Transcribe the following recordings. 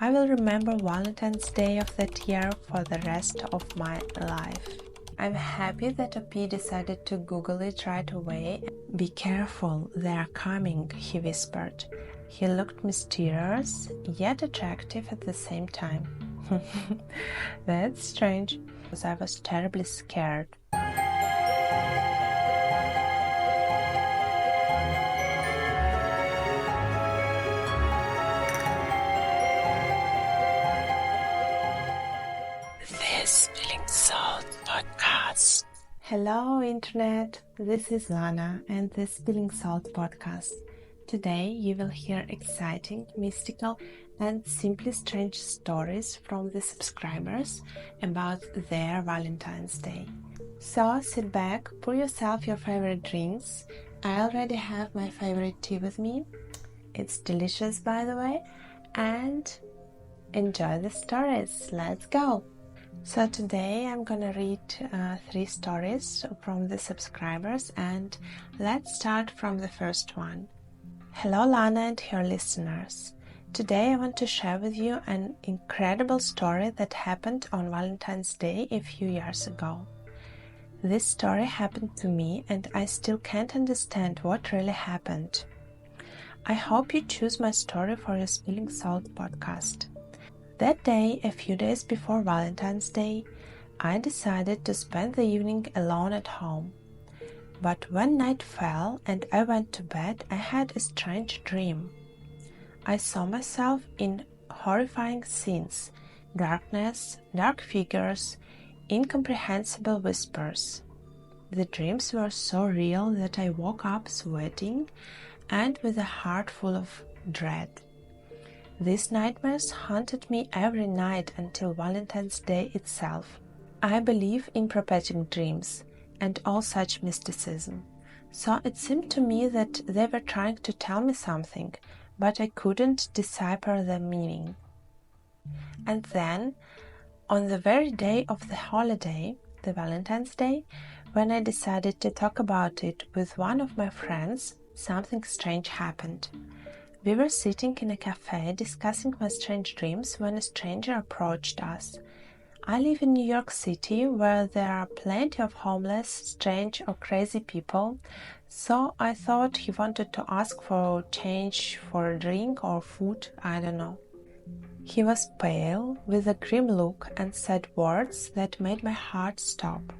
I will remember Valentine's Day of that year for the rest of my life. I'm happy that OP decided to Google it right away. Be careful, they are coming, he whispered. He looked mysterious, yet attractive at the same time. That's strange, because I was terribly scared. This Spilling Salt Podcast. Hello, Internet. This is Lana and the Spilling Salt Podcast. Today you will hear exciting, mystical, and simply strange stories from the subscribers about their Valentine's Day. So sit back, pour yourself your favorite drinks. I already have my favorite tea with me. It's delicious, by the way, and enjoy the stories. Let's go! So today I'm gonna read 3 stories from the subscribers, and let's start from the first one. Hello Lana and her listeners. Today I want to share with you an incredible story that happened on Valentine's Day a few years ago. This story happened to me and I still can't understand what really happened. I hope you choose my story for your Spilling Salt podcast. That day, a few days before Valentine's Day, I decided to spend the evening alone at home. But when night fell and I went to bed, I had a strange dream. I saw myself in horrifying scenes, darkness, dark figures, incomprehensible whispers. The dreams were so real that I woke up sweating and with a heart full of dread. These nightmares haunted me every night until Valentine's Day itself. I believe in prophetic dreams and all such mysticism, so it seemed to me that they were trying to tell me something, but I couldn't decipher the meaning. And then, on the very day of the holiday, the Valentine's Day, when I decided to talk about it with one of my friends, something strange happened. We were sitting in a cafe discussing my strange dreams when a stranger approached us. I live in New York City, where there are plenty of homeless, strange or crazy people, so I thought he wanted to ask for change for a drink or food, I don't know. He was pale, with a grim look, and said words that made my heart stop.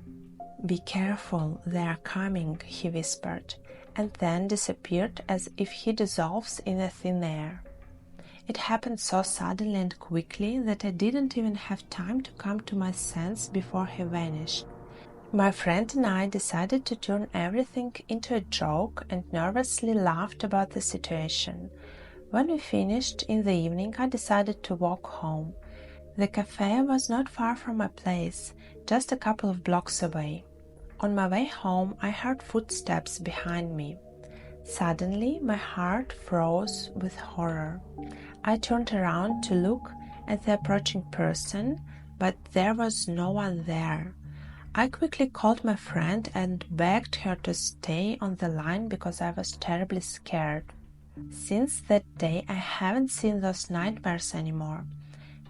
"Be careful, they are coming," he whispered, and then disappeared as if he dissolves in the thin air. It happened so suddenly and quickly that I didn't even have time to come to my sense before he vanished. My friend and I decided to turn everything into a joke and nervously laughed about the situation. When we finished in the evening, I decided to walk home. The cafe was not far from my place, just a couple of blocks away. On my way home, I heard footsteps behind me. Suddenly, my heart froze with horror. I turned around to look at the approaching person, but there was no one there. I quickly called my friend and begged her to stay on the line because I was terribly scared. Since that day, I haven't seen those nightmares anymore,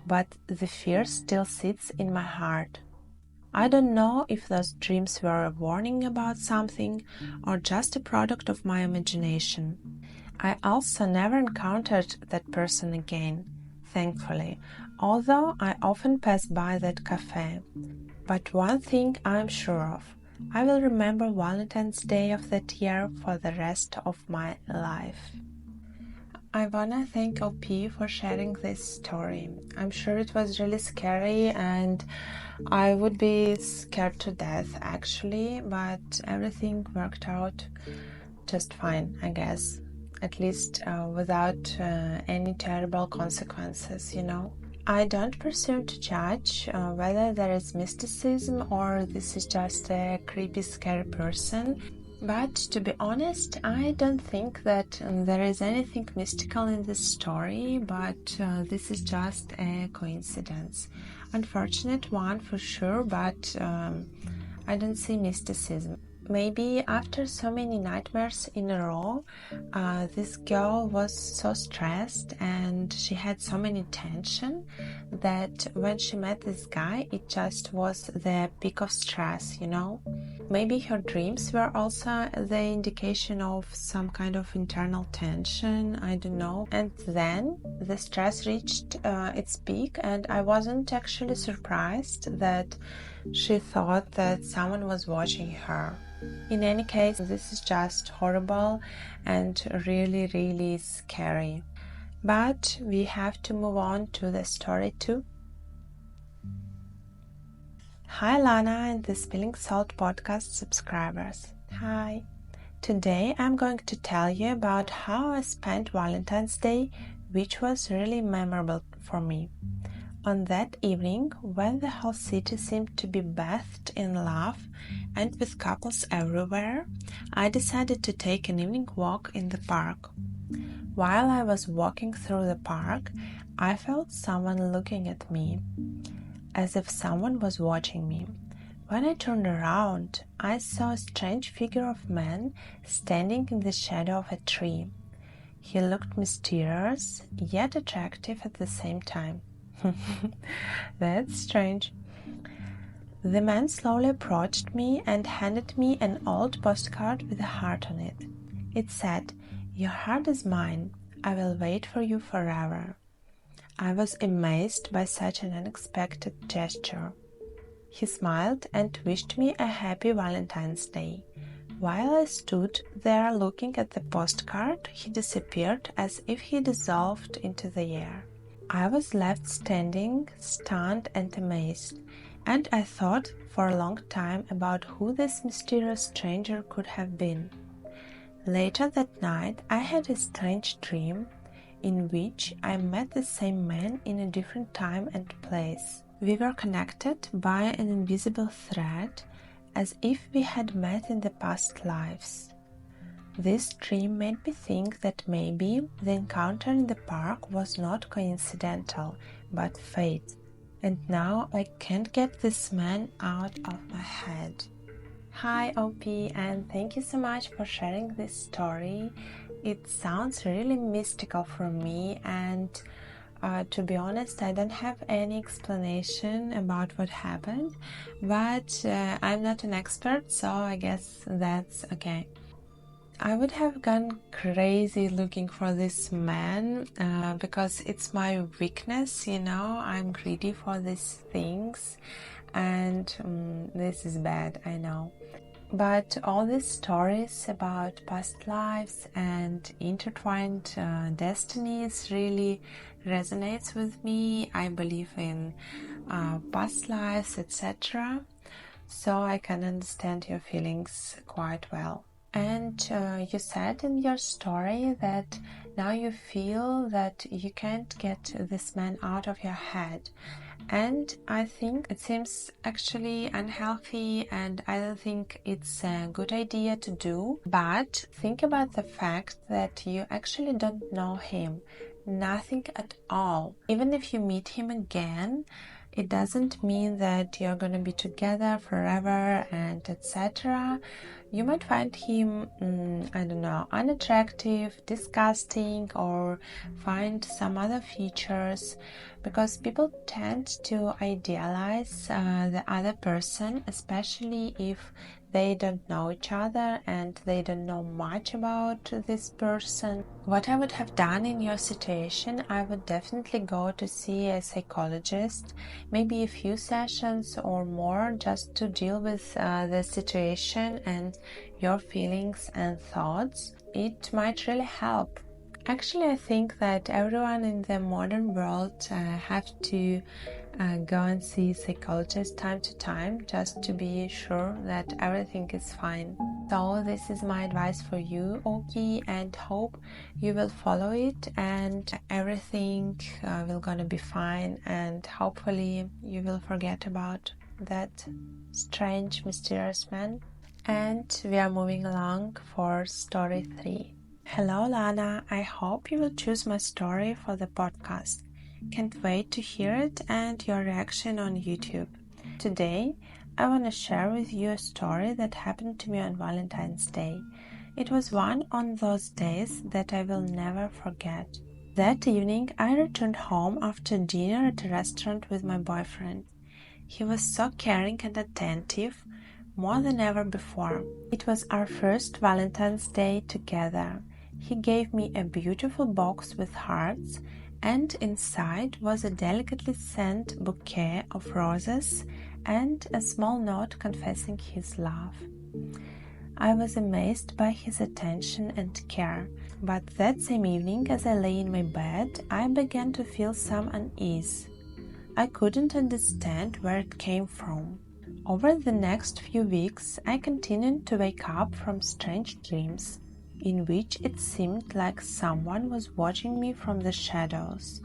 but the fear still sits in my heart. I don't know if those dreams were a warning about something or just a product of my imagination. I also never encountered that person again, thankfully, although I often pass by that cafe. But one thing I'm sure of, I will remember Valentine's Day of that year for the rest of my life. I wanna thank OP for sharing this story. I'm sure it was really scary and I would be scared to death actually, but everything worked out just fine, I guess. At least without any terrible consequences, you know. I don't presume to judge whether there is mysticism or this is just a creepy, scary person. But to be honest, I don't think that there is anything mystical in this story, but this is just a coincidence. Unfortunate one for sure, but I don't see mysticism. Maybe after so many nightmares in a row, this girl was so stressed and she had so many tension that when she met this guy, it just was the peak of stress, you know? Maybe her dreams were also the indication of some kind of internal tension, I don't know. And then the stress reached its peak, and I wasn't actually surprised that she thought that someone was watching her. In any case, this is just horrible and really, really scary. But we have to move on to the story too. Hi Lana and the Spilling Salt podcast subscribers. Hi. Today I'm going to tell you about how I spent Valentine's Day, which was really memorable for me. On that evening, when the whole city seemed to be bathed in love and with couples everywhere, I decided to take an evening walk in the park. While I was walking through the park, I felt someone looking at me, as if someone was watching me. When I turned around, I saw a strange figure of man standing in the shadow of a tree. He looked mysterious, yet attractive at the same time. That's strange. The man slowly approached me and handed me an old postcard with a heart on it. It said, "Your heart is mine. I will wait for you forever." I was amazed by such an unexpected gesture. He smiled and wished me a happy Valentine's Day. While I stood there looking at the postcard, he disappeared as if he dissolved into the air. I was left standing, stunned and amazed, and I thought for a long time about who this mysterious stranger could have been. Later that night, I had a strange dream in which I met the same man in a different time and place. We were connected by an invisible thread, as if we had met in the past lives. This dream made me think that maybe the encounter in the park was not coincidental, but fate. And now I can't get this man out of my head. Hi OP, and thank you so much for sharing this story. It sounds really mystical for me, and to be honest, I don't have any explanation about what happened, but I'm not an expert, so I guess that's okay. I would have gone crazy looking for this man because it's my weakness, you know. I'm greedy for these things, and this is bad, I know. But all these stories about past lives and intertwined destinies really resonates with me. I believe in past lives, etc. So I can understand your feelings quite well. And you said in your story that now you feel that you can't get this man out of your head. And I think it seems actually unhealthy, and I don't think it's a good idea to do. But think about the fact that you actually don't know him, nothing at all. Even if you meet him again, it doesn't mean that you're going to be together forever and etc. You might find him, I don't know, unattractive, disgusting, or find some other features, because people tend to idealize the other person, especially if they don't know each other and they don't know much about this person. What I would have done in your situation, I would definitely go to see a psychologist, maybe a few sessions or more, just to deal with the situation and your feelings and thoughts. It might really help. Actually, I think that everyone in the modern world have to go and see psychologists time to time, just to be sure that everything is fine. So this is my advice for you, Oki, and hope you will follow it and everything will gonna be fine, and hopefully you will forget about that strange, mysterious man. And we are moving along for story 3. Hello Lana, I hope you will choose my story for the podcast. Can't wait to hear it and your reaction on YouTube. Today, I want to share with you a story that happened to me on Valentine's Day. It was one of those days that I will never forget. That evening, I returned home after dinner at a restaurant with my boyfriend. He was so caring and attentive, more than ever before. It was our first Valentine's Day together. He gave me a beautiful box with hearts, and inside was a delicately scented bouquet of roses and a small note confessing his love. I was amazed by his attention and care, but that same evening, as I lay in my bed, I began to feel some unease. I couldn't understand where it came from. Over the next few weeks, I continued to wake up from strange dreams, in which it seemed like someone was watching me from the shadows.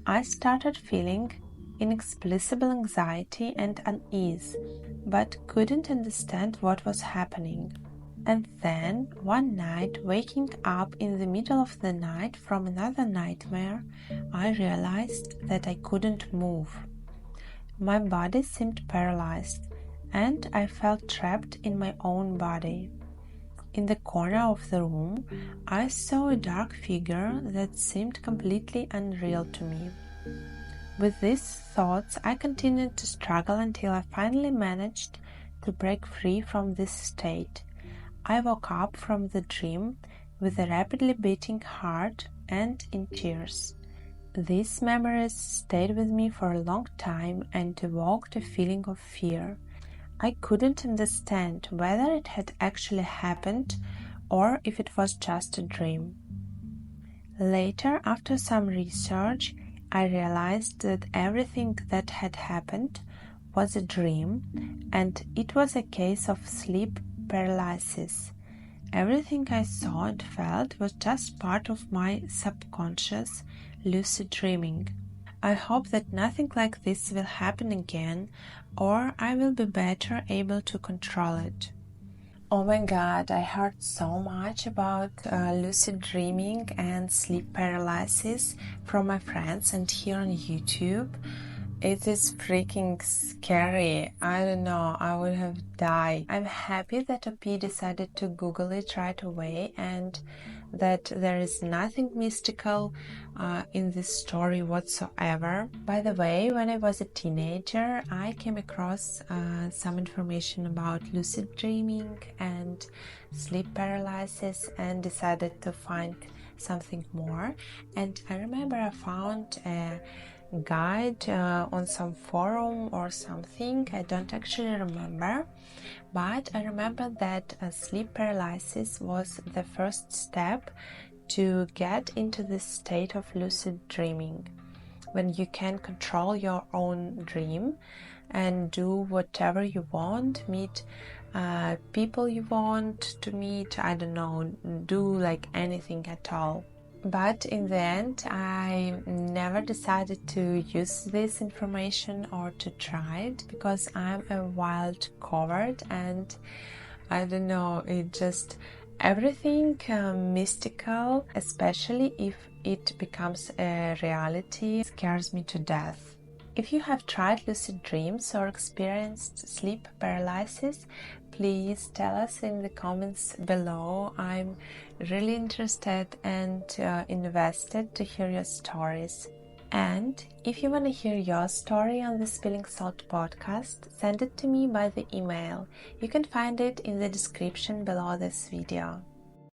I started feeling inexplicable anxiety and unease, but couldn't understand what was happening. And then, one night, waking up in the middle of the night from another nightmare, I realized that I couldn't move. My body seemed paralyzed, and I felt trapped in my own body. In the corner of the room, I saw a dark figure that seemed completely unreal to me. With these thoughts, I continued to struggle until I finally managed to break free from this state. I woke up from the dream with a rapidly beating heart and in tears. These memories stayed with me for a long time and evoked a feeling of fear. I couldn't understand whether it had actually happened or if it was just a dream. Later, after some research, I realized that everything that had happened was a dream, and it was a case of sleep paralysis. Everything I saw and felt was just part of my subconscious lucid dreaming. I hope that nothing like this will happen again, or I will be better able to control it. Oh my god, I heard so much about lucid dreaming and sleep paralysis from my friends and here on YouTube. It is freaking scary. I don't know, I would have died. I'm happy that OP decided to Google it right away and that there is nothing mystical in this story whatsoever. By the way, when I was a teenager, I came across some information about lucid dreaming and sleep paralysis and decided to find something more. And I remember I found a guide on some forum or something. I don't actually remember, but I remember that sleep paralysis was the first step to get into this state of lucid dreaming, when you can control your own dream and do whatever you want, meet people you want to meet, I don't know, do like anything at all. But in the end, I never decided to use this information or to try it because I'm a wild coward and I don't know, it just everything mystical, especially if it becomes a reality, scares me to death. If you have tried lucid dreams or experienced sleep paralysis, please tell us in the comments below. I'm really interested and invested to hear your stories. And if you want to hear your story on the Spilling Salt podcast, send it to me by the email. You can find it in the description below this video.